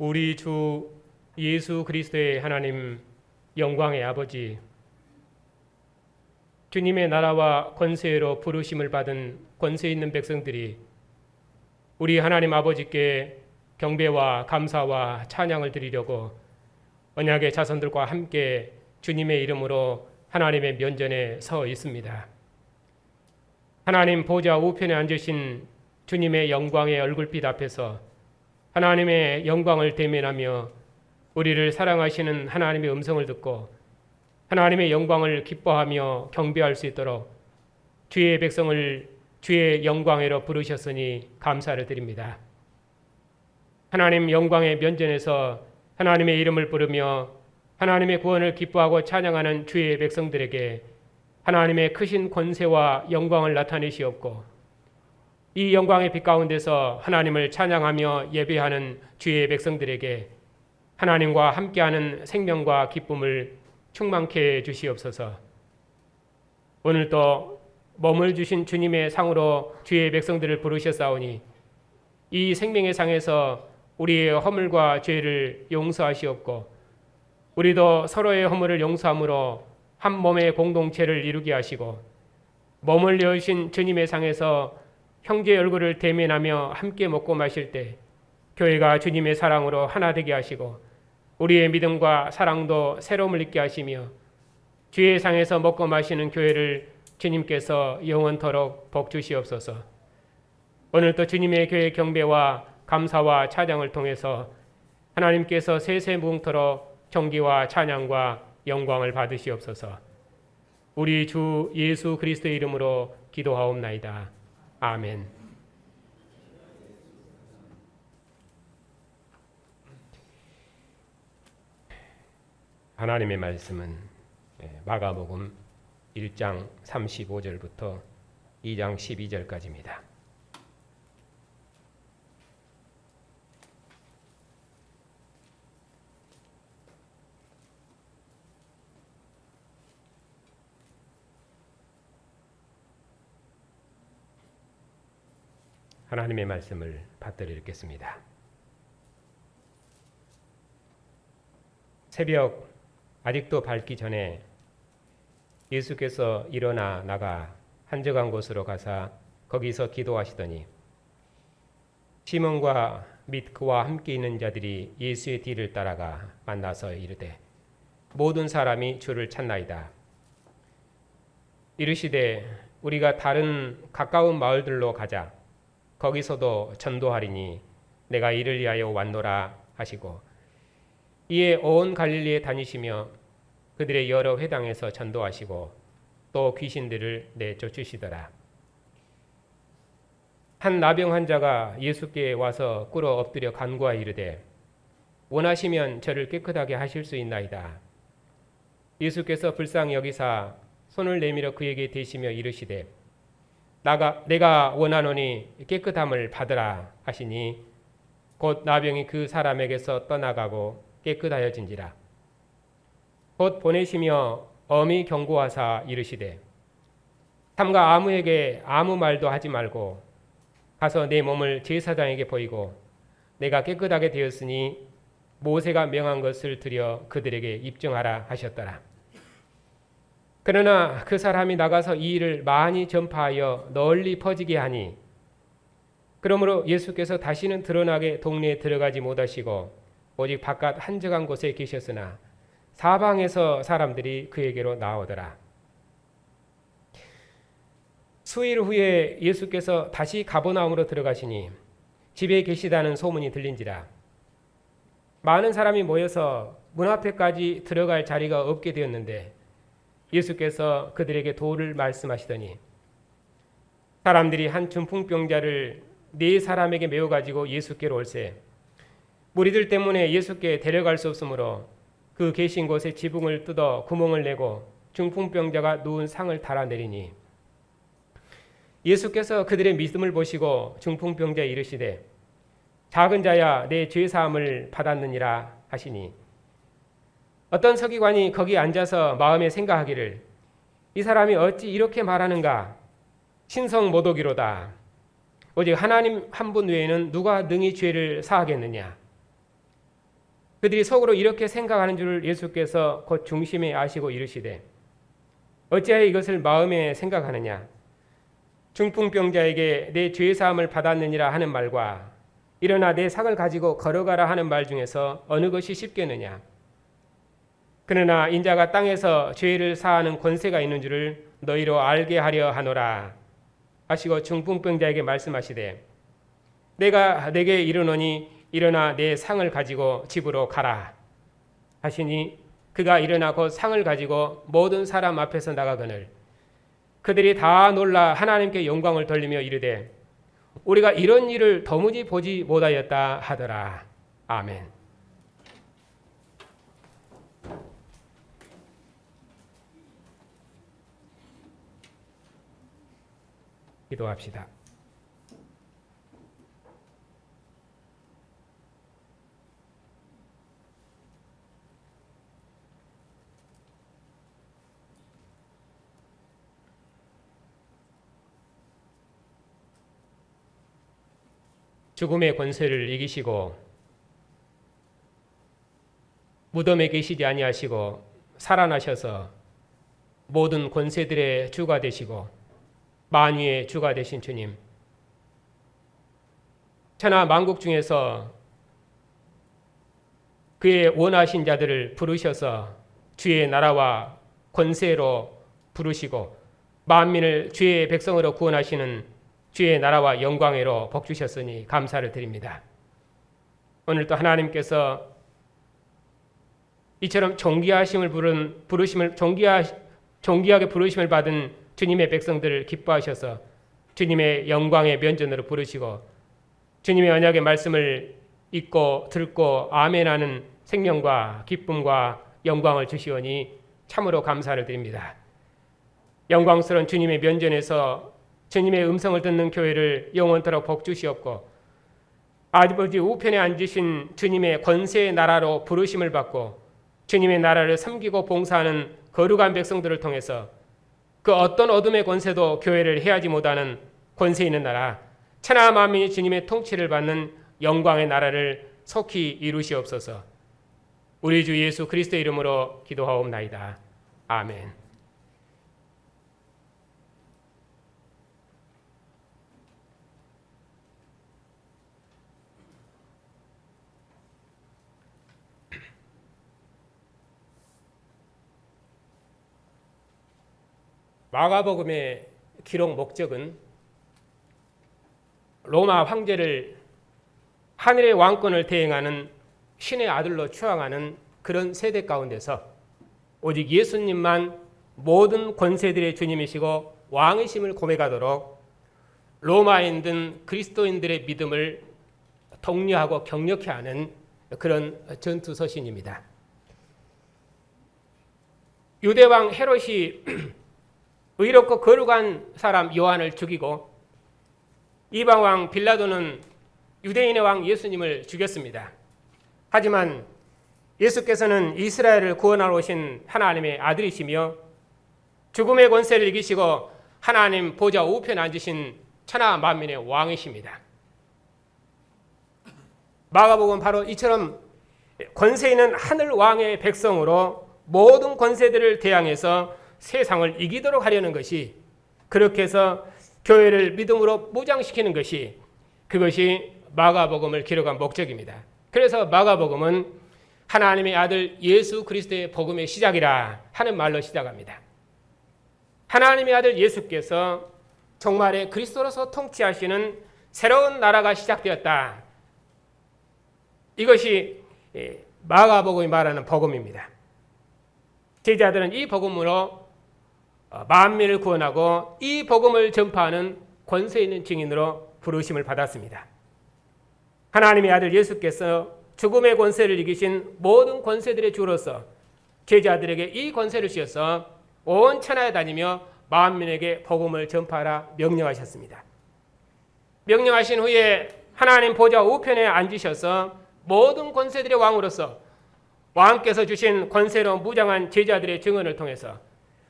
우리 주 예수 그리스도의 하나님, 영광의 아버지, 주님의 나라와 권세로 부르심을 받은 권세 있는 백성들이 우리 하나님 아버지께 경배와 감사와 찬양을 드리려고 언약의 자손들과 함께 주님의 이름으로 하나님의 면전에 서 있습니다. 하나님 보좌 우편에 앉으신 주님의 영광의 얼굴빛 앞에서 하나님의 영광을 대면하며 우리를 사랑하시는 하나님의 음성을 듣고 하나님의 영광을 기뻐하며 경배할 수 있도록 주의 백성을 주의 영광으로 부르셨으니 감사를 드립니다. 하나님 영광의 면전에서 하나님의 이름을 부르며 하나님의 구원을 기뻐하고 찬양하는 주의 백성들에게 하나님의 크신 권세와 영광을 나타내시옵고 이 영광의 빛 가운데서 하나님을 찬양하며 예배하는 주의 백성들에게 하나님과 함께하는 생명과 기쁨을 충만케 해 주시옵소서. 오늘도 몸을 주신 주님의 상으로 주의 백성들을 부르셨사오니 이 생명의 상에서 우리의 허물과 죄를 용서하시옵고 우리도 서로의 허물을 용서함으로 한 몸의 공동체를 이루게 하시고 몸을 여신 주님의 상에서 형제의 얼굴을 대면하며 함께 먹고 마실 때 교회가 주님의 사랑으로 하나 되게 하시고 우리의 믿음과 사랑도 새로움을 있게 하시며 주의 상에서 먹고 마시는 교회를 주님께서 영원토록 복 주시옵소서. 오늘도 주님의 교회 경배와 감사와 찬양을 통해서 하나님께서 세세무궁토록 존귀와 찬양과 영광을 받으시옵소서. 우리 주 예수 그리스도의 이름으로 기도하옵나이다. 아멘. 하나님의 말씀은 마가복음 1장 35절부터 2장 12절까지입니다. 하나님의 말씀을 받들어 읽겠습니다. 새벽 아직도 밝기 전에 예수께서 일어나 나가 한적한 곳으로 가사 거기서 기도하시더니 시몬과 및 그와 함께 있는 자들이 예수의 뒤를 따라가 만나서 이르되 모든 사람이 주를 찾나이다. 이르시되 우리가 다른 가까운 마을들로 가자. 거기서도 전도하리니 내가 이를 위하여 왔노라 하시고 이에 온 갈릴리에 다니시며 그들의 여러 회당에서 전도하시고 또 귀신들을 내쫓으시더라. 한 나병 환자가 예수께 와서 꿇어 엎드려 간구하여 이르되 원하시면 저를 깨끗하게 하실 수 있나이다. 예수께서 불쌍히 여기사 손을 내밀어 그에게 대시며 이르시되 내가 원하노니 깨끗함을 받으라 하시니 곧 나병이 그 사람에게서 떠나가고 깨끗하여진지라. 곧 보내시며 엄히 경고하사 이르시되 삼가 아무에게 아무 말도 하지 말고 가서 내 몸을 제사장에게 보이고 내가 깨끗하게 되었으니 모세가 명한 것을 드려 그들에게 입증하라 하셨더라. 그러나 그 사람이 나가서 이 일을 많이 전파하여 널리 퍼지게 하니 그러므로 예수께서 다시는 드러나게 동네에 들어가지 못하시고 오직 바깥 한적한 곳에 계셨으나 사방에서 사람들이 그에게로 나오더라. 수일 후에 예수께서 다시 가버나움으로 들어가시니 집에 계시다는 소문이 들린지라. 많은 사람이 모여서 문 앞에까지 들어갈 자리가 없게 되었는데 예수께서 그들에게 도를 말씀하시더니 사람들이 한 중풍병자를 4사람에게 메워 가지고 예수께로 올세 무리들 때문에 예수께 데려갈 수 없으므로 그 계신 곳에 지붕을 뜯어 구멍을 내고 중풍병자가 누운 상을 달아내리니 예수께서 그들의 믿음을 보시고 중풍병자에 이르시되 작은 자야 내 죄사함을 받았느니라 하시니 어떤 서기관이 거기 앉아서 마음에 생각하기를 이 사람이 어찌 이렇게 말하는가? 신성 모독이로다. 오직 하나님 한 분 외에는 누가 능히 죄를 사하겠느냐? 그들이 속으로 이렇게 생각하는 줄을 예수께서 곧 중심에 아시고 이르시되 어찌하여 이것을 마음에 생각하느냐. 중풍병자에게 내 죄사함을 받았느니라 하는 말과 일어나 내 상을 가지고 걸어가라 하는 말 중에서 어느 것이 쉽겠느냐. 그러나 인자가 땅에서 죄를 사하는 권세가 있는 줄을 너희로 알게 하려 하노라 하시고 중풍병자에게 말씀하시되 내가 내게 이르노니 일어나 내 상을 가지고 집으로 가라 하시니 그가 일어나 곧 상을 가지고 모든 사람 앞에서 나가거늘 그들이 다 놀라 하나님께 영광을 돌리며 이르되 우리가 이런 일을 도무지 보지 못하였다 하더라. 아멘. 기도합시다. 죽음의 권세를 이기시고 무덤에 계시지 아니하시고 살아나셔서 모든 권세들의 주가 되시고 만유의 주가 되신 주님, 천하 만국 중에서 그의 원하신 자들을 부르셔서 주의 나라와 권세로 부르시고 만민을 주의 백성으로 구원하시는 주의 나라와 영광으로 복주셨으니 감사를 드립니다. 오늘 또 하나님께서 이처럼 존귀하게 부르심을 받은 주님의 백성들을 기뻐하셔서 주님의 영광의 면전으로 부르시고 주님의 언약의 말씀을 읽고 듣고 아멘하는 생명과 기쁨과 영광을 주시오니 참으로 감사를 드립니다. 영광스러운 주님의 면전에서 주님의 음성을 듣는 교회를 영원토록 복주시옵고 아버지 우편에 앉으신 주님의 권세의 나라로 부르심을 받고 주님의 나라를 섬기고 봉사하는 거룩한 백성들을 통해서 그 어떤 어둠의 권세도 교회를 해하지 못하는 권세 있는 나라, 천하 만민이 주님의 통치를 받는 영광의 나라를 속히 이루시옵소서. 우리 주 예수 그리스도의 이름으로 기도하옵나이다. 아멘. 마가복음의 기록 목적은 로마 황제를 하늘의 왕권을 대행하는 신의 아들로 추앙하는 그런 세대 가운데서 오직 예수님만 모든 권세들의 주님이시고 왕이심을 고백하도록 로마인들 그리스도인들의 믿음을 독려하고 격려케 하는 그런 전투서신입니다. 유대왕 헤롯이 의롭고 거룩한 사람 요한을 죽이고 이방왕 빌라도는 유대인의 왕 예수님을 죽였습니다. 하지만 예수께서는 이스라엘을 구원하러 오신 하나님의 아들이시며 죽음의 권세를 이기시고 하나님 보좌 우편에 앉으신 천하 만민의 왕이십니다. 마가복음 바로 이처럼 권세 있는 하늘 왕의 백성으로 모든 권세들을 대항해서 세상을 이기도록 하려는 것이, 그렇게 해서 교회를 믿음으로 무장시키는 것이, 그것이 마가복음을 기록한 목적입니다. 그래서 마가복음은 하나님의 아들 예수 그리스도의 복음의 시작이라 하는 말로 시작합니다. 하나님의 아들 예수께서 종말에 그리스도로서 통치하시는 새로운 나라가 시작되었다. 이것이 마가복음이 말하는 복음입니다. 제자들은 이 복음으로 만민을 구원하고 이 복음을 전파하는 권세 있는 증인으로 부르심을 받았습니다. 하나님의 아들 예수께서 죽음의 권세를 이기신 모든 권세들의 주로서 제자들에게 이 권세를 주셔서 온 천하에 다니며 만민에게 복음을 전파하라 명령하셨습니다. 명령하신 후에 하나님 보좌 우편에 앉으셔서 모든 권세들의 왕으로서 왕께서 주신 권세로 무장한 제자들의 증언을 통해서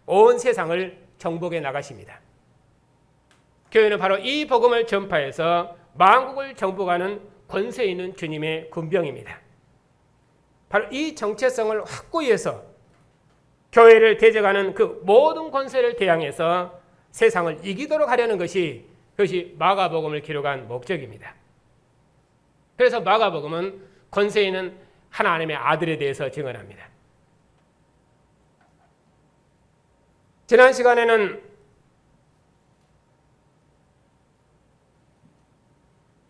온 세상을 정복해 나가십니다. 교회는 바로 이 복음을 전파해서 만국을 정복하는 권세 있는 주님의 군병입니다. 바로 이 정체성을 확고히 해서 교회를 대적하는 그 모든 권세를 대항해서 세상을 이기도록 하려는 것이 그것이 마가복음을 기록한 목적입니다. 그래서 마가복음은 권세 있는 하나님의 아들에 대해서 증언합니다. 지난 시간에는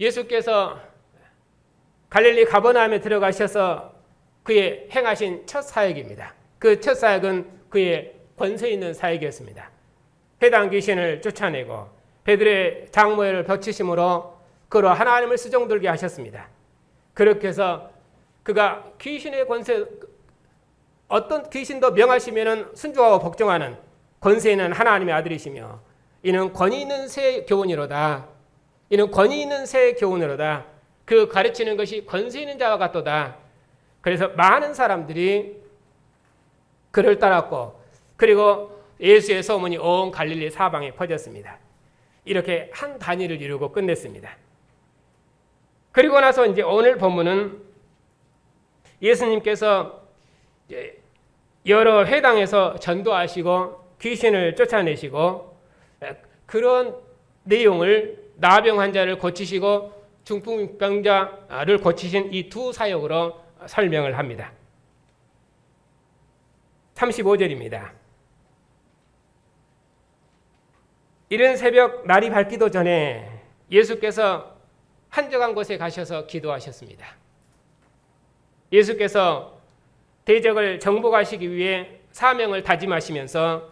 예수께서 갈릴리 가버나움에 들어가셔서 그의 행하신 첫 사역입니다. 그 첫 사역은 그의 권세 있는 사역이었습니다. 회당 귀신을 쫓아내고 베드로의 장모를 벼치심으로 그로 하나님을 수종들게 하셨습니다. 그렇게 해서 그가 귀신의 권세, 어떤 귀신도 명하시면 순종하고 복종하는 권세 있는 하나님의 아들이시며 이는 권위 있는 새 교훈이로다. 이는 권위 있는 새 교훈으로다. 그 가르치는 것이 권세 있는 자와 같도다. 그래서 많은 사람들이 그를 따랐고 그리고 예수의 소문이 온 갈릴리 사방에 퍼졌습니다. 이렇게 한 단위를 이루고 끝냈습니다. 그리고 나서 이제 오늘 본문은 예수님께서 여러 회당에서 전도하시고 귀신을 쫓아내시고 그런 내용을 나병 환자를 고치시고 중풍병자를 고치신 이 두 사역으로 설명을 합니다. 35절입니다. 이른 새벽 날이 밝기도 전에 예수께서 한적한 곳에 가셔서 기도하셨습니다. 예수께서 대적을 정복하시기 위해 사명을 다짐하시면서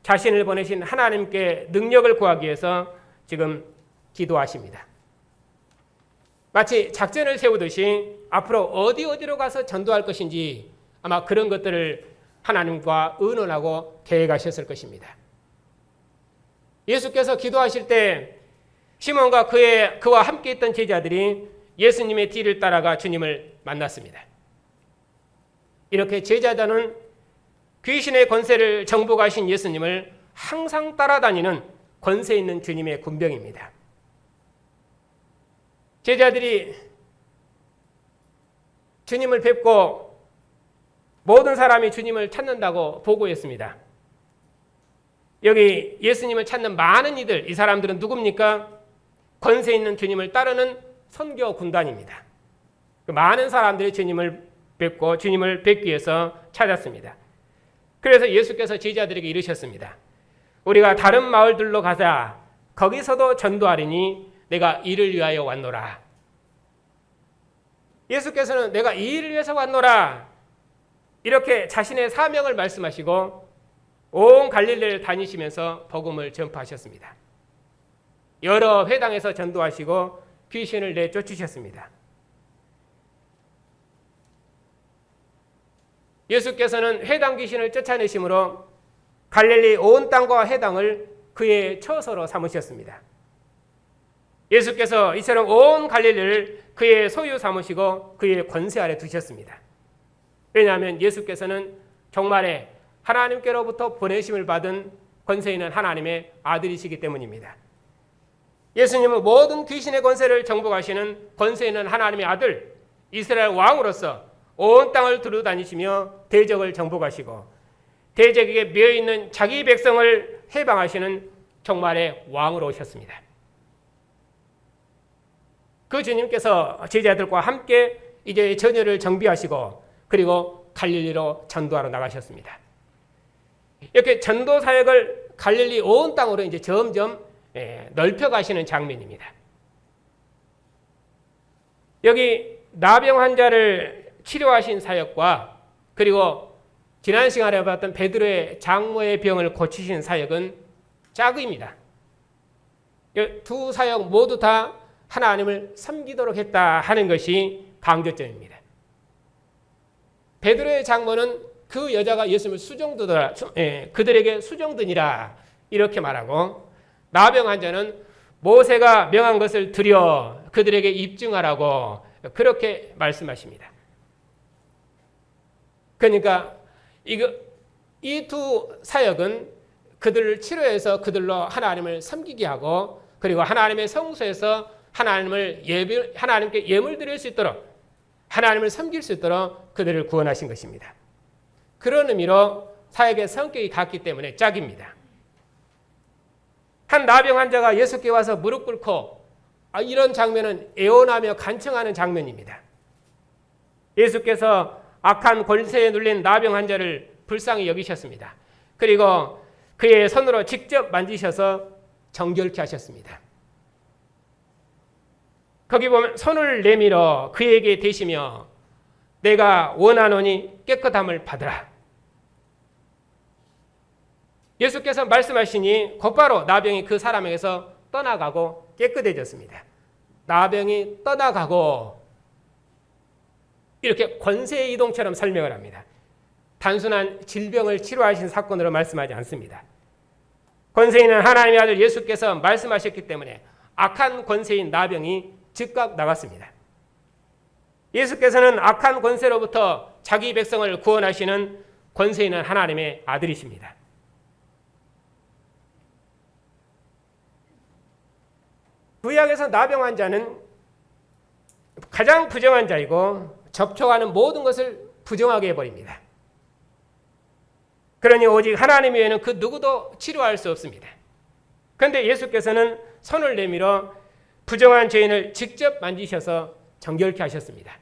자신을 보내신 하나님께 능력을 구하기 위해서 지금 기도하십니다. 마치 작전을 세우듯이 앞으로 어디로 가서 전도할 것인지 아마 그런 것들을 하나님과 의논하고 계획하셨을 것입니다. 예수께서 기도하실 때 시몬과 그와 함께 있던 제자들이 예수님의 뒤를 따라가 주님을 만났습니다. 이렇게 제자들은 귀신의 권세를 정복하신 예수님을 항상 따라다니는 권세 있는 주님의 군병입니다. 제자들이 주님을 뵙고 모든 사람이 주님을 찾는다고 보고했습니다. 여기 예수님을 찾는 많은 이들, 이 사람들은 누굽니까? 권세 있는 주님을 따르는 선교 군단입니다. 많은 사람들이 주님을 뵙고 주님을 뵙기 위해서 찾았습니다. 그래서 예수께서 제자들에게 이르셨습니다. 우리가 다른 마을들로 가자. 거기서도 전도하리니 내가 이를 위하여 왔노라. 예수께서는 내가 이 일을 위해서 왔노라. 이렇게 자신의 사명을 말씀하시고 온 갈릴리를 다니시면서 복음을 전파하셨습니다. 여러 회당에서 전도하시고 귀신을 내쫓으셨습니다. 예수께서는 회당 귀신을 쫓아내심으로 갈릴리 온 땅과 회당을 그의 처소로 삼으셨습니다. 예수께서 이처럼 온 갈릴리를 그의 소유 삼으시고 그의 권세 아래 두셨습니다. 왜냐하면 예수께서는 종말에 하나님께로부터 보내심을 받은 권세 있는 하나님의 아들이시기 때문입니다. 예수님은 모든 귀신의 권세를 정복하시는 권세 있는 하나님의 아들, 이스라엘 왕으로서 온 땅을 두루다니시며 대적을 정복하시고 대적에게 매여있는 자기 백성을 해방하시는 종말의 왕으로 오셨습니다. 그 주님께서 제자들과 함께 이제 전열을 정비하시고 그리고 갈릴리로 전도하러 나가셨습니다. 이렇게 전도 사역을 갈릴리 온 땅으로 이제 점점 넓혀 가시는 장면입니다. 여기 나병 환자를 치료하신 사역과 그리고 지난 시간에 봤던 베드로의 장모의 병을 고치신 사역은 짝입니다. 두 사역 모두 다 하나님을 섬기도록 했다 하는 것이 강조점입니다. 베드로의 장모는 그 여자가 예수님을 수종드더라, 그들에게 수종드니라 이렇게 말하고 나병 환자는 모세가 명한 것을 드려 그들에게 입증하라고 그렇게 말씀하십니다. 그러니까 이 두 사역은 그들을 치료해서 그들로 하나님을 섬기게 하고 그리고 하나님의 성소에서 하나님께 예물 드릴 수 있도록 하나님을 섬길 수 있도록 그들을 구원하신 것입니다. 그런 의미로 사역의 성격이 같기 때문에 짝입니다. 한 나병 환자가 예수께 와서 무릎 꿇고 이런 장면은 애원하며 간청하는 장면입니다. 예수께서 악한 권세에 눌린 나병 환자를 불쌍히 여기셨습니다. 그리고 그의 손으로 직접 만지셔서 정결케 하셨습니다. 거기 보면 손을 내밀어 그에게 대시며 내가 원하노니 깨끗함을 받으라. 예수께서 말씀하시니 곧바로 나병이 그 사람에게서 떠나가고 깨끗해졌습니다. 나병이 떠나가고 이렇게 권세의 이동처럼 설명을 합니다. 단순한 질병을 치료하신 사건으로 말씀하지 않습니다. 권세 있는 하나님의 아들 예수께서 말씀하셨기 때문에 악한 권세인 나병이 즉각 나갔습니다. 예수께서는 악한 권세로부터 자기 백성을 구원하시는 권세 있는 하나님의 아들이십니다. 구약에서 나병 환자는 가장 부정한 자이고 접촉하는 모든 것을 부정하게 해버립니다. 그러니 오직 하나님 외에는 그 누구도 치료할 수 없습니다. 그런데 예수께서는 손을 내밀어 부정한 죄인을 직접 만지셔서 정결케 하셨습니다.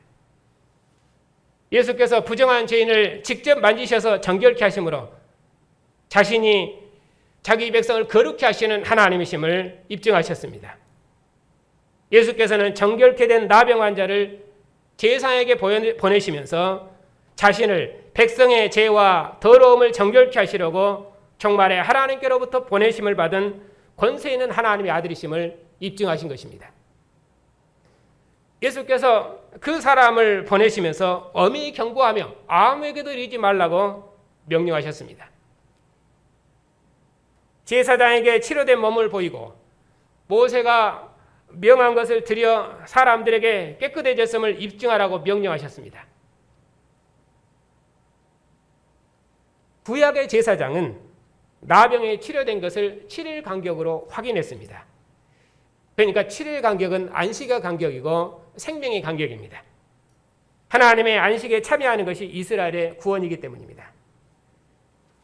예수께서 부정한 죄인을 직접 만지셔서 정결케 하심으로 자신이 자기 백성을 거룩케 하시는 하나님이심을 입증하셨습니다. 예수께서는 정결케 된 나병 환자를 제사장에게 보내시면서 자신을 백성의 죄와 더러움을 정결케 하시려고 종말에 하나님께로부터 보내심을 받은 권세 있는 하나님의 아들이심을 입증하신 것입니다. 예수께서 그 사람을 보내시면서 엄히 경고하며 아무에게도 이르지 말라고 명령하셨습니다. 제사장에게 치료된 몸을 보이고 모세가 명한 것을 드려 사람들에게 깨끗해졌음을 입증하라고 명령하셨습니다. 구약의 제사장은 나병에 치료된 것을 7일 간격으로 확인했습니다. 그러니까 7일 간격은 안식의 간격이고 생명의 간격입니다. 하나님의 안식에 참여하는 것이 이스라엘의 구원이기 때문입니다.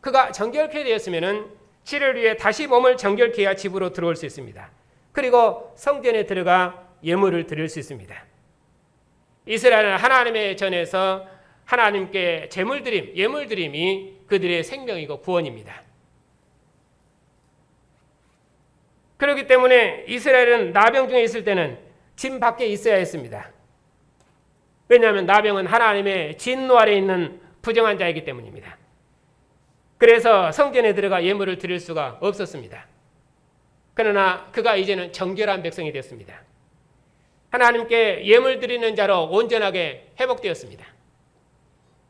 그가 정결케 되었으면 7일 후에 다시 몸을 정결케 해야 집으로 들어올 수 있습니다. 그리고 성전에 들어가 예물을 드릴 수 있습니다. 이스라엘은 하나님의 전에서 하나님께 제물드림, 예물드림이 그들의 생명이고 구원입니다. 그렇기 때문에 이스라엘은 나병 중에 있을 때는 진 밖에 있어야 했습니다. 왜냐하면 나병은 하나님의 진노 아래 있는 부정한 자이기 때문입니다. 그래서 성전에 들어가 예물을 드릴 수가 없었습니다. 그러나 그가 이제는 정결한 백성이 됐습니다. 하나님께 예물 드리는 자로 온전하게 회복되었습니다.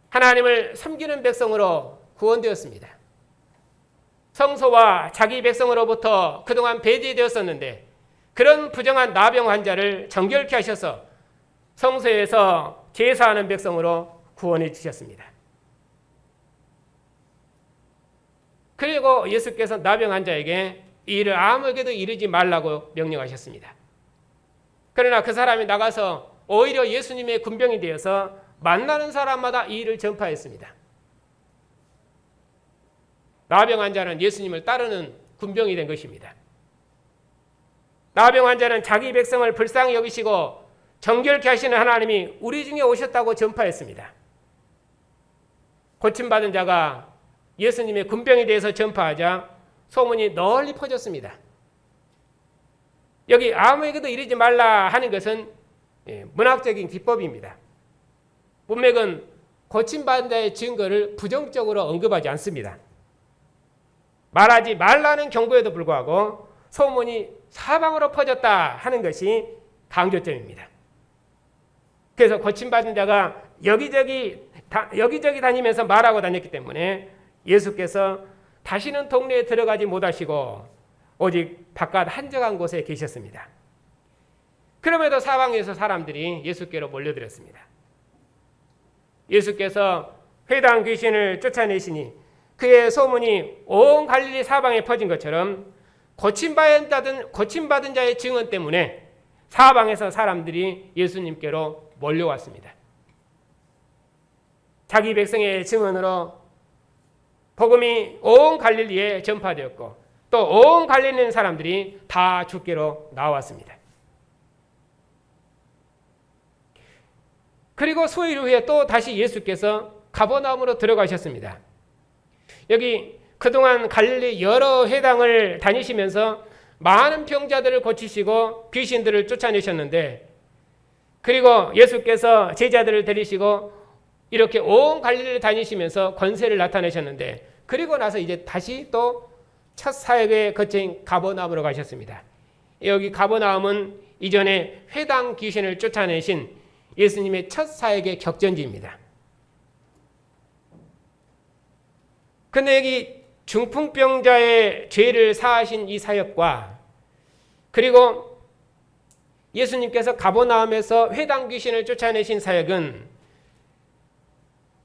하나님을 섬기는 백성으로 구원되었습니다. 성소와 자기 백성으로부터 그동안 배제되었었는데 그런 부정한 나병 환자를 정결케 하셔서 성소에서 제사하는 백성으로 구원해 주셨습니다. 그리고 예수께서 나병 환자에게 이 일을 아무에게도 이르지 말라고 명령하셨습니다. 그러나 그 사람이 나가서 오히려 예수님의 군병이 되어서 만나는 사람마다 이 일을 전파했습니다. 나병 환자는 예수님을 따르는 군병이 된 것입니다. 나병 환자는 자기 백성을 불쌍히 여기시고 정결케 하시는 하나님이 우리 중에 오셨다고 전파했습니다. 고침받은 자가 예수님의 군병에 대해서 전파하자 소문이 널리 퍼졌습니다. 여기 아무에게도 이르지 말라 하는 것은 문학적인 기법입니다. 문맥은 고침받은 자의 증거를 부정적으로 언급하지 않습니다. 말하지 말라는 경고에도 불구하고 소문이 사방으로 퍼졌다 하는 것이 강조점입니다. 그래서 고침받은 자가 여기저기 다니면서 말하고 다녔기 때문에 예수께서 다시는 동네에 들어가지 못하시고 오직 바깥 한적한 곳에 계셨습니다. 그럼에도 사방에서 사람들이 예수께로 몰려들었습니다. 예수께서 회당 귀신을 쫓아내시니 그의 소문이 온 갈릴리 사방에 퍼진 것처럼 고침받은 자의 증언 때문에 사방에서 사람들이 예수님께로 몰려왔습니다. 자기 백성의 증언으로 복음이 온 갈릴리에 전파되었고 또 온 갈릴리 사람들이 다 주께로 나왔습니다. 그리고 수일 후에 또 다시 예수께서 가버나움으로 들어가셨습니다. 여기 그동안 갈릴리 여러 회당을 다니시면서 많은 병자들을 고치시고 귀신들을 쫓아내셨는데, 그리고 예수께서 제자들을 데리시고 이렇게 온 갈릴리를 다니시면서 권세를 나타내셨는데, 그리고 나서 이제 다시 또 첫 사역의 거처인 가버나움으로 가셨습니다. 여기 가버나움은 이전에 회당 귀신을 쫓아내신 예수님의 첫 사역의 격전지입니다. 근데 여기 중풍병자의 죄를 사하신 이 사역과, 그리고 예수님께서 가버나움에서 회당 귀신을 쫓아내신 사역은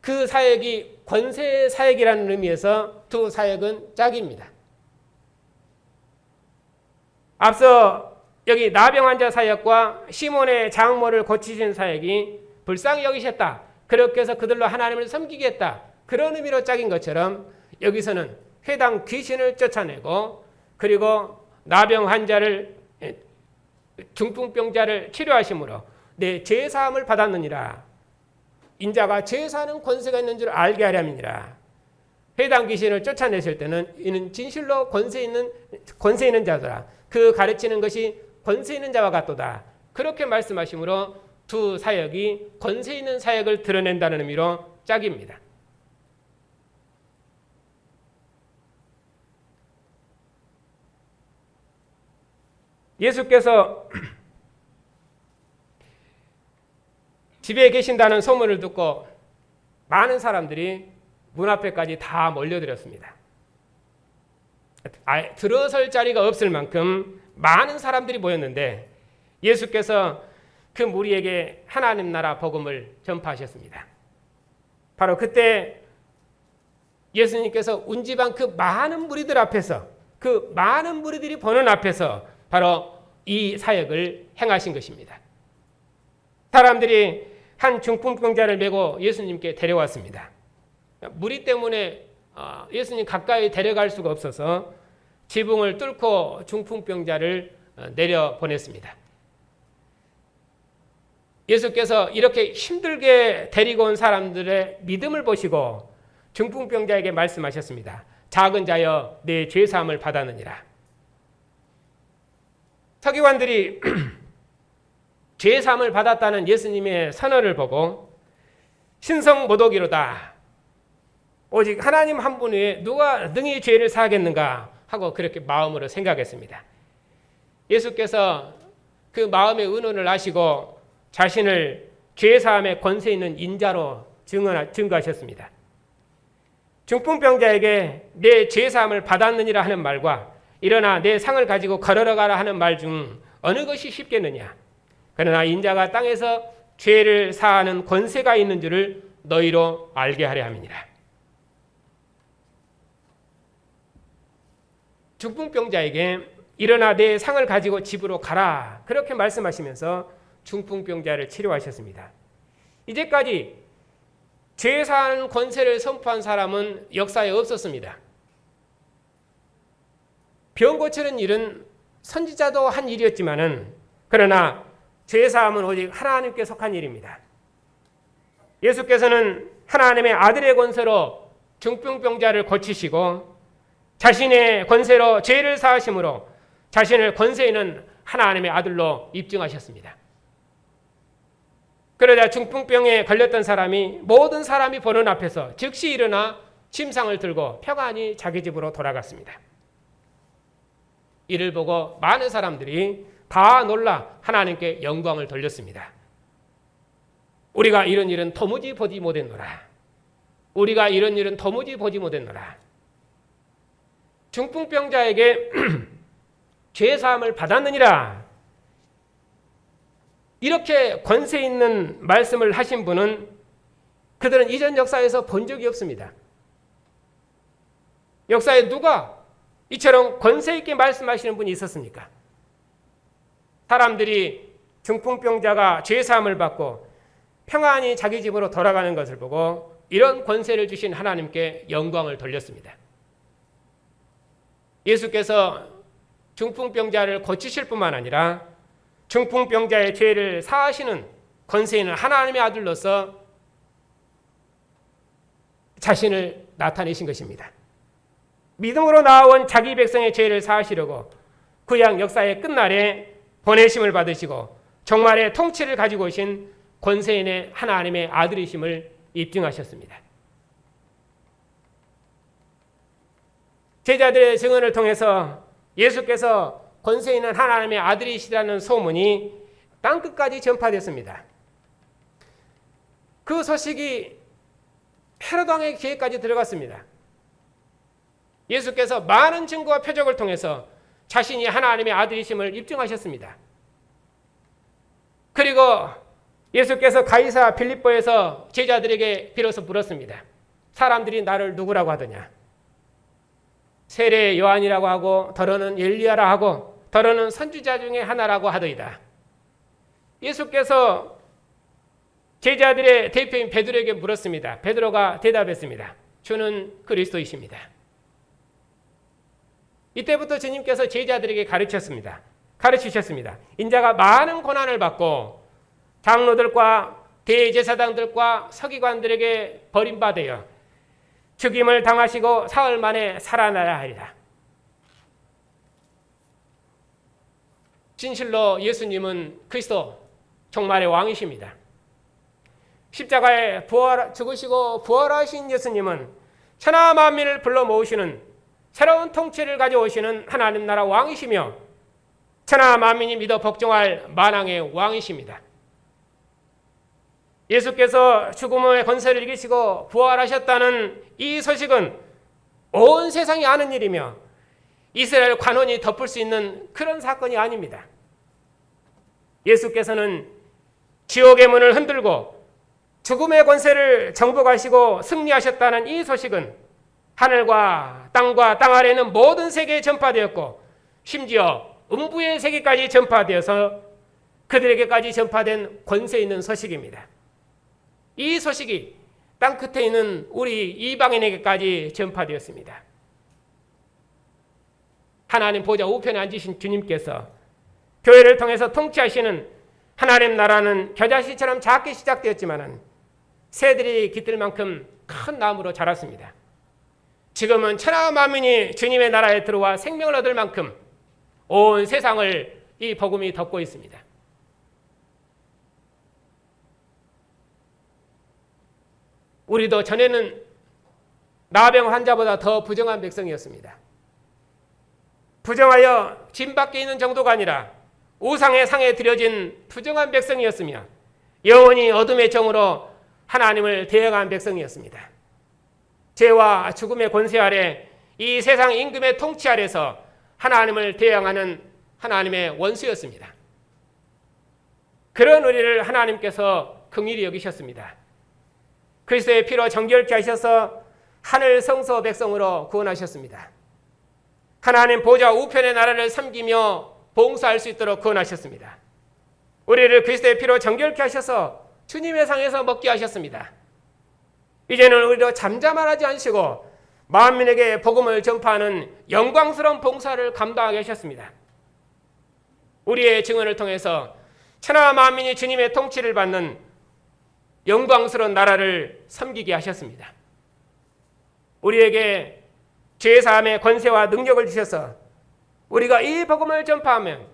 그 사역이 권세 사역이라는 의미에서 두 사역은 짝입니다. 앞서 여기 나병 환자 사역과 시몬의 장모를 고치신 사역이 불쌍히 여기셨다, 그렇게 해서 그들로 하나님을 섬기겠다, 그런 의미로 짝인 것처럼 여기서는 회당 귀신을 쫓아내고 그리고 나병 환자를, 중풍병자를 치료하심으로 내 죄사함을 받았느니라, 인자가 죄사하는 권세가 있는 줄 알게 하려니라. 회당 귀신을 쫓아내실 때는 이는 진실로 권세 있는 자더라, 그 가르치는 것이 권세 있는 자와 같도다, 그렇게 말씀하시므로 두 사역이 권세 있는 사역을 드러낸다는 의미로 짝입니다. 예수께서 집에 계신다는 소문을 듣고 많은 사람들이 문 앞에까지 다 몰려들었습니다. 들어설 자리가 없을 만큼 많은 사람들이 모였는데 예수께서 그 무리에게 하나님 나라 복음을 전파하셨습니다. 바로 그때 예수님께서 운지방 그 많은 무리들 앞에서, 그 많은 무리들이 보는 앞에서 바로 이 사역을 행하신 것입니다. 사람들이 한 중풍병자를 메고 예수님께 데려왔습니다. 무리 때문에 예수님 가까이 데려갈 수가 없어서 지붕을 뚫고 중풍병자를 내려보냈습니다. 예수께서 이렇게 힘들게 데리고 온 사람들의 믿음을 보시고 중풍병자에게 말씀하셨습니다. 작은 자여, 내 죄사함을 받았느니라. 서기관들이 죄사함을 받았다는 예수님의 선언을 보고 신성모독이로다, 오직 하나님 한 분 외에 누가 능히 죄를 사하겠는가 하고 그렇게 마음으로 생각했습니다. 예수께서 그 마음의 의논을 아시고 자신을 죄사함의 권세 있는 인자로 증거하셨습니다. 중풍병자에게 내 죄사함을 받았느니라 하는 말과 일어나 내 상을 가지고 걸어러 가라 하는 말 중 어느 것이 쉽겠느냐. 그러나 인자가 땅에서 죄를 사하는 권세가 있는 줄을 너희로 알게 하려 함이니라. 중풍병자에게 일어나 내 상을 가지고 집으로 가라, 그렇게 말씀하시면서 중풍병자를 치료하셨습니다. 이제까지 죄 사하는 권세를 선포한 사람은 역사에 없었습니다. 병 고치는 일은 선지자도 한 일이었지만은, 그러나 죄 사함은 오직 하나님께 속한 일입니다. 예수께서는 하나님의 아들의 권세로 중풍병자를 고치시고 자신의 권세로 죄를 사하심으로 자신을 권세 있는 하나님의 아들로 입증하셨습니다. 그러자 중풍병에 걸렸던 사람이, 모든 사람이 보는 앞에서 즉시 일어나 침상을 들고 평안히 자기 집으로 돌아갔습니다. 이를 보고 많은 사람들이 다 놀라 하나님께 영광을 돌렸습니다. 우리가 이런 일은 도무지 보지 못했노라. 우리가 이런 일은 도무지 보지 못했노라. 중풍병자에게 죄사함을 받았느니라, 이렇게 권세 있는 말씀을 하신 분은 그들은 이전 역사에서 본 적이 없습니다. 역사에 누가 이처럼 권세 있게 말씀하시는 분이 있었습니까? 사람들이 중풍병자가 죄사함을 받고 평안히 자기 집으로 돌아가는 것을 보고 이런 권세를 주신 하나님께 영광을 돌렸습니다. 예수께서 중풍병자를 고치실 뿐만 아니라 중풍병자의 죄를 사하시는 권세 있는 하나님의 아들로서 자신을 나타내신 것입니다. 믿음으로 나아온 자기 백성의 죄를 사하시려고 구약 역사의 끝날에 보내심을 받으시고 종말의 통치를 가지고 오신 권세 있는 하나님의 아들이심을 입증하셨습니다. 제자들의 증언을 통해서 예수께서 권세 있는 하나님의 아들이시라는 소문이 땅끝까지 전파됐습니다. 그 소식이 헤롯 왕의 귀에까지 들어갔습니다. 예수께서 많은 증거와 표적을 통해서 자신이 하나님의 아들이심을 입증하셨습니다. 그리고 예수께서 가이사 빌립보에서 제자들에게 비로소 물었습니다. 사람들이 나를 누구라고 하더냐? 세례 요한이라고 하고 더러는 엘리야라 하고 더러는 선지자 중에 하나라고 하더이다. 예수께서 제자들의 대표인 베드로에게 물었습니다. 베드로가 대답했습니다. 주는 그리스도이십니다. 이때부터 주님께서 제자들에게 가르치셨습니다. 인자가 많은 고난을 받고 장로들과 대제사장들과 서기관들에게 버림받아요. 죽임을 당하시고 사흘 만에 살아나야 하리라. 진실로 예수님은 그리스도 종말의 왕이십니다. 십자가에 죽으시고 부활하신 예수님은 천하 만민을 불러 모으시는 새로운 통치를 가져오시는 하나님 나라 왕이시며 천하 만민이 믿어 복종할 만왕의 왕이십니다. 예수께서 죽음의 권세를 이기시고 부활하셨다는 이 소식은 온 세상이 아는 일이며 이스라엘 관원이 덮을 수 있는 그런 사건이 아닙니다. 예수께서는 지옥의 문을 흔들고 죽음의 권세를 정복하시고 승리하셨다는 이 소식은 하늘과 땅과 땅 아래에 있는 모든 세계에 전파되었고 심지어 음부의 세계까지 전파되어서 그들에게까지 전파된 권세 있는 소식입니다. 이 소식이 땅 끝에 있는 우리 이방인에게까지 전파되었습니다. 하나님 보좌 우편에 앉으신 주님께서 교회를 통해서 통치하시는 하나님 나라는 겨자씨처럼 작게 시작되었지만 새들이 깃들 만큼 큰 나무로 자랐습니다. 지금은 천하 만민이 주님의 나라에 들어와 생명을 얻을 만큼 온 세상을 이 복음이 덮고 있습니다. 우리도 전에는 나병 환자보다 더 부정한 백성이었습니다. 부정하여 진 밖에 있는 정도가 아니라 우상의 상에 들여진 부정한 백성이었으며 영원히 어둠의 정으로 하나님을 대항한 백성이었습니다. 죄와 죽음의 권세 아래 이 세상 임금의 통치 아래서 하나님을 대항하는 하나님의 원수였습니다. 그런 우리를 하나님께서 긍휼히 여기셨습니다. 그리스도의 피로 정결케 하셔서 하늘 성소 백성으로 구원하셨습니다. 하나님 보좌 우편의 나라를 섬기며 봉사할 수 있도록 구원하셨습니다. 우리를 그리스도의 피로 정결케 하셔서 주님의 상에서 먹게 하셨습니다. 이제는 우리도 잠잠만 하지 않으시고 만민에게 복음을 전파하는 영광스러운 봉사를 감당하게 하셨습니다. 우리의 증언을 통해서 천하 만민이 주님의 통치를 받는 영광스러운 나라를 섬기게 하셨습니다. 우리에게 죄사함의 권세와 능력을 주셔서 우리가 이 복음을 전파하면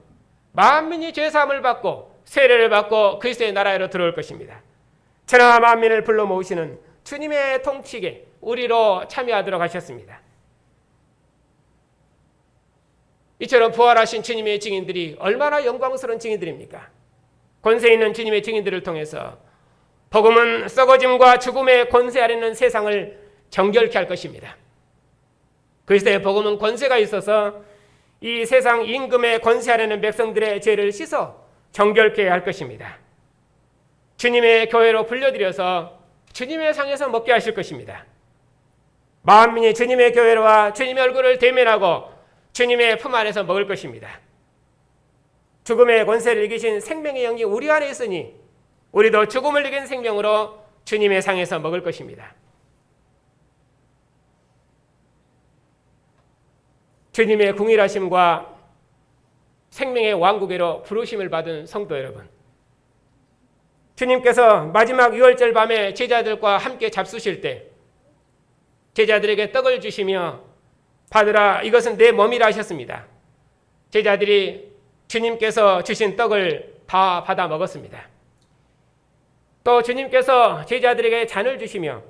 만민이 죄사함을 받고 세례를 받고 그리스도의 나라로 들어올 것입니다. 천하 만민을 불러 모으시는 주님의 통치에 우리로 참여하도록 하셨습니다. 이처럼 부활하신 주님의 증인들이 얼마나 영광스러운 증인들입니까? 권세 있는 주님의 증인들을 통해서 복음은 썩어짐과 죽음의 권세 아래 있는 세상을 정결케 할 것입니다. 그리스도의 복음은 권세가 있어서 이 세상 임금의 권세 아래 있는 백성들의 죄를 씻어 정결케 할 것입니다. 주님의 교회로 불려들여서 주님의 상에서 먹게 하실 것입니다. 만민이 주님의 교회와 주님의 얼굴을 대면하고 주님의 품 안에서 먹을 것입니다. 죽음의 권세를 이기신 생명의 영이 우리 안에 있으니 우리도 죽음을 이긴 생명으로 주님의 상에서 먹을 것입니다. 주님의 궁일하심과 생명의 왕국으로 부르심을 받은 성도 여러분, 주님께서 마지막 유월절 밤에 제자들과 함께 잡수실 때 제자들에게 떡을 주시며 받으라, 이것은 내 몸이라 하셨습니다. 제자들이 주님께서 주신 떡을 다 받아 먹었습니다. 또 주님께서 제자들에게 잔을 주시며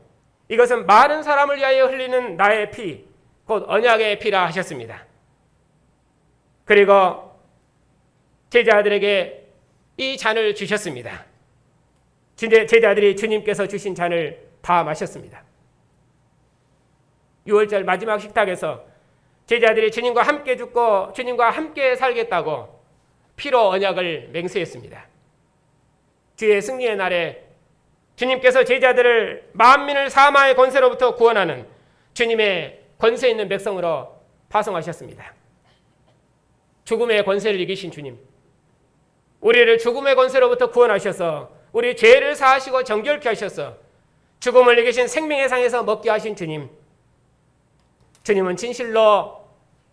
이것은 많은 사람을 위하여 흘리는 나의 피, 곧 언약의 피라 하셨습니다. 그리고 제자들에게 이 잔을 주셨습니다. 제자들이 주님께서 주신 잔을 다 마셨습니다. 6월절 마지막 식탁에서 제자들이 주님과 함께 죽고 주님과 함께 살겠다고 피로 언약을 맹세했습니다. 주의 승리의 날에 주님께서 제자들을 만민을 사마의 권세로부터 구원하는 주님의 권세 있는 백성으로 파송하셨습니다. 죽음의 권세를 이기신 주님, 우리를 죽음의 권세로부터 구원하셔서 우리 죄를 사하시고 정결케 하셔서 죽음을 이기신 생명의 상에서 먹게 하신 주님, 주님은 진실로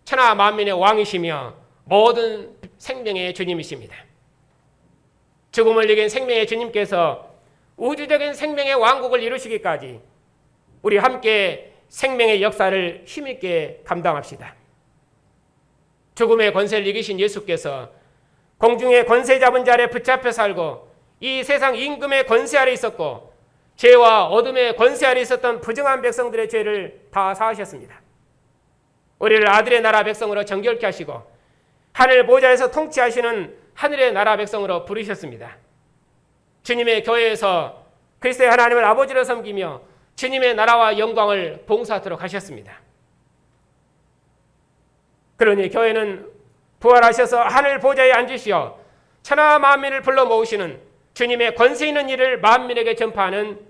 천하 만민의 왕이시며 모든 생명의 주님이십니다. 죽음을 이긴 생명의 주님께서 우주적인 생명의 왕국을 이루시기까지 우리 함께 생명의 역사를 힘있게 감당합시다. 죽음의 권세를 이기신 예수께서 공중의 권세 잡은 자 아래 붙잡혀 살고 이 세상 임금의 권세 아래 있었고 죄와 어둠의 권세 아래 있었던 부정한 백성들의 죄를 다 사하셨습니다. 우리를 아들의 나라 백성으로 정결케 하시고 하늘 보좌에서 통치하시는 하늘의 나라 백성으로 부르셨습니다. 주님의 교회에서 그리스도의 하나님을 아버지로 섬기며 주님의 나라와 영광을 봉사하도록 하셨습니다. 그러니 교회는 부활하셔서 하늘 보좌에 앉으시어 천하 만민을 불러 모으시는 주님의 권세 있는 일을 만민에게 전파하는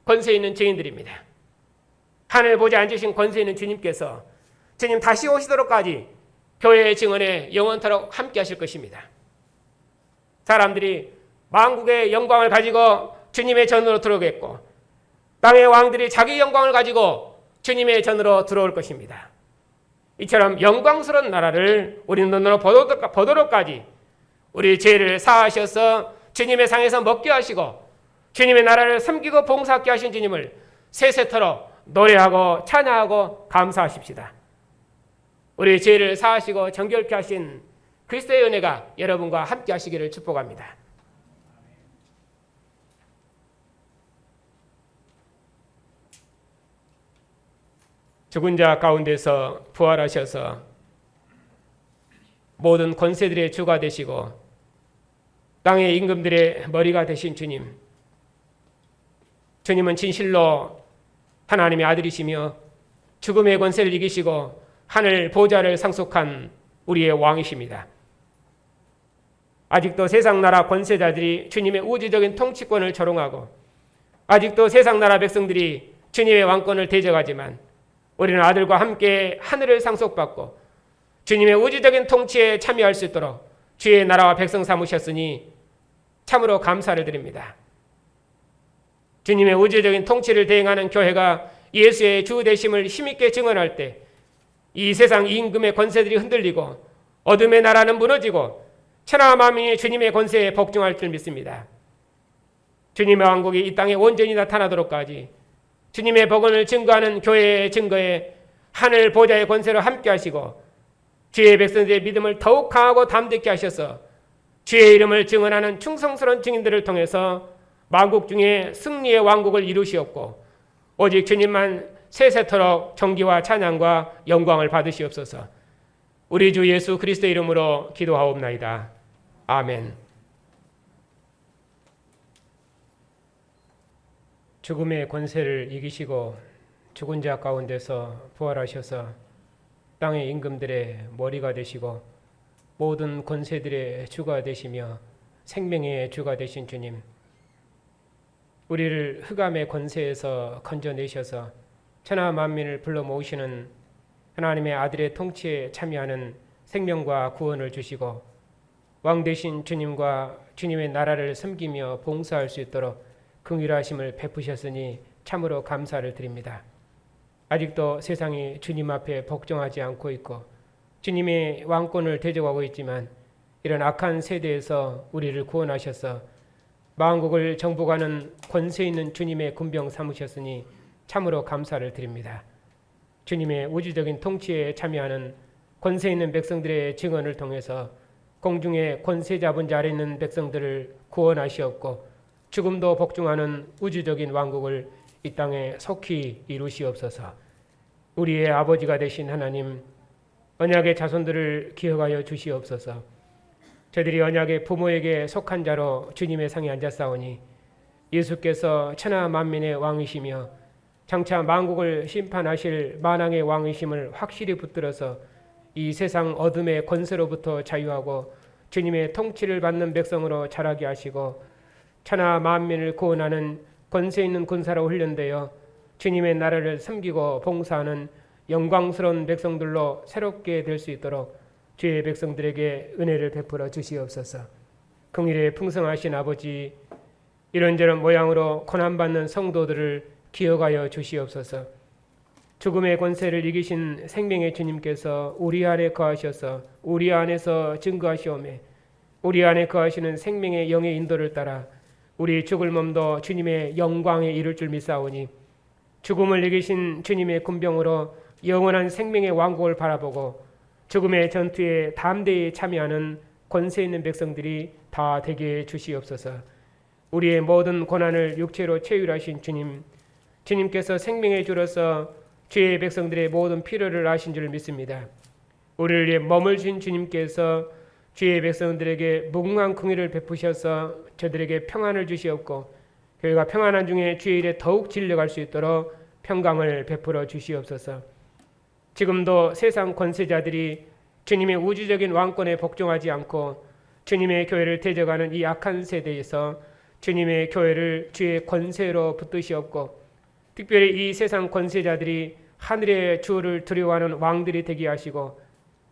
권세 있는 증인들입니다. 하늘 보좌에 앉으신 권세 있는 주님께서 주님 다시 오시도록까지 교회의 증언에 영원토록 함께 하실 것입니다. 사람들이 만국의 영광을 가지고 주님의 전으로 들어오겠고 땅의 왕들이 자기 영광을 가지고 주님의 전으로 들어올 것입니다. 이처럼 영광스러운 나라를 우리 눈으로 보도록까지 우리 죄를 사하셔서 주님의 상에서 먹게 하시고 주님의 나라를 섬기고 봉사하게 하신 주님을 세세토록 노래하고 찬양하고 감사하십시다. 우리 죄를 사하시고 정결케 하신 그리스도의 은혜가 여러분과 함께 하시기를 축복합니다. 죽은 자 가운데서 부활하셔서 모든 권세들의 주가 되시고 땅의 임금들의 머리가 되신 주님, 주님은 진실로 하나님의 아들이시며 죽음의 권세를 이기시고 하늘 보좌를 상속한 우리의 왕이십니다. 아직도 세상 나라 권세자들이 주님의 우주적인 통치권을 조롱하고 아직도 세상 나라 백성들이 주님의 왕권을 대적하지만 우리는 아들과 함께 하늘을 상속받고 주님의 우주적인 통치에 참여할 수 있도록 주의 나라와 백성 삼으셨으니 참으로 감사를 드립니다. 주님의 우주적인 통치를 대행하는 교회가 예수의 주 되심을 힘있게 증언할 때 이 세상 임금의 권세들이 흔들리고 어둠의 나라는 무너지고 천하 만민이 주님의 권세에 복종할 줄 믿습니다. 주님의 왕국이 이 땅에 온전히 나타나도록까지 주님의 복음을 증거하는 교회의 증거에 하늘 보좌의 권세로 함께 하시고 주의 백성들의 믿음을 더욱 강하고 담대케 하셔서 주의 이름을 증언하는 충성스러운 증인들을 통해서 만국 중에 승리의 왕국을 이루시옵고 오직 주님만 세세토록 존귀와 찬양과 영광을 받으시옵소서. 우리 주 예수 그리스도의 이름으로 기도하옵나이다. 아멘. 죽음의 권세를 이기시고 죽은 자 가운데서 부활하셔서 땅의 임금들의 머리가 되시고 모든 권세들의 주가 되시며 생명의 주가 되신 주님, 우리를 흑암의 권세에서 건져내셔서 천하 만민을 불러 모으시는 하나님의 아들의 통치에 참여하는 생명과 구원을 주시고 왕 되신 주님과 주님의 나라를 섬기며 봉사할 수 있도록 긍휼하심을 베푸셨으니 참으로 감사를 드립니다. 아직도 세상이 주님 앞에 복종하지 않고 있고 주님의 왕권을 대적하고 있지만 이런 악한 세대에서 우리를 구원하셔서 만국을 정복하는 권세 있는 주님의 군병 삼으셨으니 참으로 감사를 드립니다. 주님의 우주적인 통치에 참여하는 권세 있는 백성들의 증언을 통해서 공중의 권세 잡은 자 아래 있는 백성들을 구원하시옵고 죽음도 복종하는 우주적인 왕국을 이 땅에 속히 이루시옵소서. 우리의 아버지가 되신 하나님, 언약의 자손들을 기억하여 주시옵소서. 저들이 언약의 부모에게 속한 자로 주님의 상에 앉았사오니 예수께서 천하 만민의 왕이시며 장차 만국을 심판하실 만왕의 왕이심을 확실히 붙들어서 이 세상 어둠의 권세로부터 자유하고 주님의 통치를 받는 백성으로 자라게 하시고 천하 만민을 구원하는 권세 있는 군사로 훈련되어 주님의 나라를 섬기고 봉사하는 영광스러운 백성들로 새롭게 될 수 있도록 주의 백성들에게 은혜를 베풀어 주시옵소서. 긍휼에 풍성하신 아버지, 이런저런 모양으로 고난받는 성도들을 기억하여 주시옵소서. 죽음의 권세를 이기신 생명의 주님께서 우리 안에 거하셔서 우리 안에서 증거하시오매 우리 안에 거하시는 생명의 영의 인도를 따라 우리 죽을 몸도 주님의 영광에 이를 줄 믿사오니 죽음을 이기신 주님의 군병으로 영원한 생명의 왕국을 바라보고 죽음의 전투에 담대히 참여하는 권세 있는 백성들이 다 되게 주시옵소서. 우리의 모든 고난을 육체로 체휼하신 주님, 주님께서 생명의 주로서 주의 백성들의 모든 필요를 아신 줄 믿습니다. 우리를 위해 머물 주신 주님께서 주의 백성들에게 무궁한 긍휼을 베푸셔서 저들에게 평안을 주시옵고 교회가 평안한 중에 주의 일에 더욱 진력할 수 있도록 평강을 베풀어 주시옵소서. 지금도 세상 권세자들이 주님의 우주적인 왕권에 복종하지 않고 주님의 교회를 대적하는 이 악한 세대에서 주님의 교회를 주의 권세로 붙드시옵고 특별히 이 세상 권세자들이 하늘의 주를 두려워하는 왕들이 되게 하시고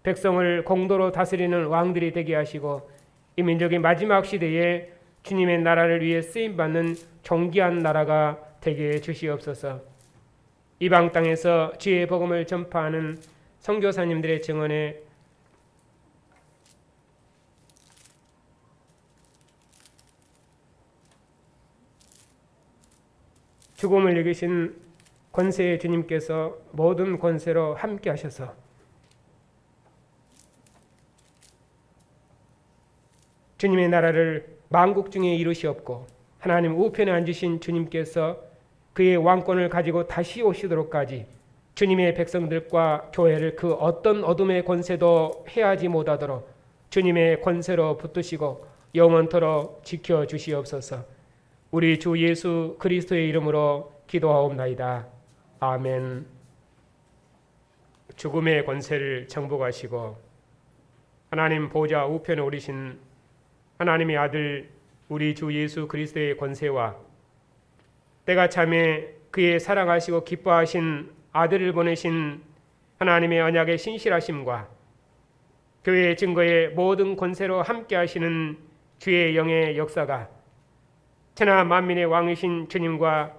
백성을 공도로 다스리는 왕들이 되게 하시고 이 민족이 마지막 시대에 주님의 나라를 위해 쓰임받는 존귀한 나라가 되게 주시옵소서. 이방 땅에서 주의 복음을 전파하는 선교사님들의 증언에 죽음을 이기신 권세의 주님께서 모든 권세로 함께 하셔서 주님의 나라를 만국 중에 이루시옵고 하나님 우편에 앉으신 주님께서 그의 왕권을 가지고 다시 오시도록까지 주님의 백성들과 교회를 그 어떤 어둠의 권세도 해하지 못하도록 주님의 권세로 붙드시고 영원토록 지켜주시옵소서. 우리 주 예수 그리스도의 이름으로 기도하옵나이다. 아멘. 죽음의 권세를 정복하시고 하나님 보좌 우편에 오르신 하나님의 아들 우리 주 예수 그리스도의 권세와 때가 참에 그의 사랑하시고 기뻐하신 아들을 보내신 하나님의 언약의 신실하심과 교회의 증거의 모든 권세로 함께 하시는 주의 영의 역사가 천하 만민의 왕이신 주님과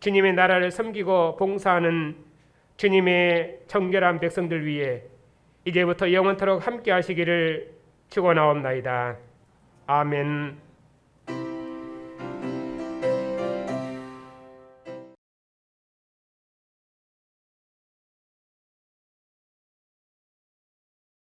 주님의 나라를 섬기고 봉사하는 주님의 정결한 백성들 위해 이제부터 영원토록 함께 하시기를 축원하옵나이다. 아멘.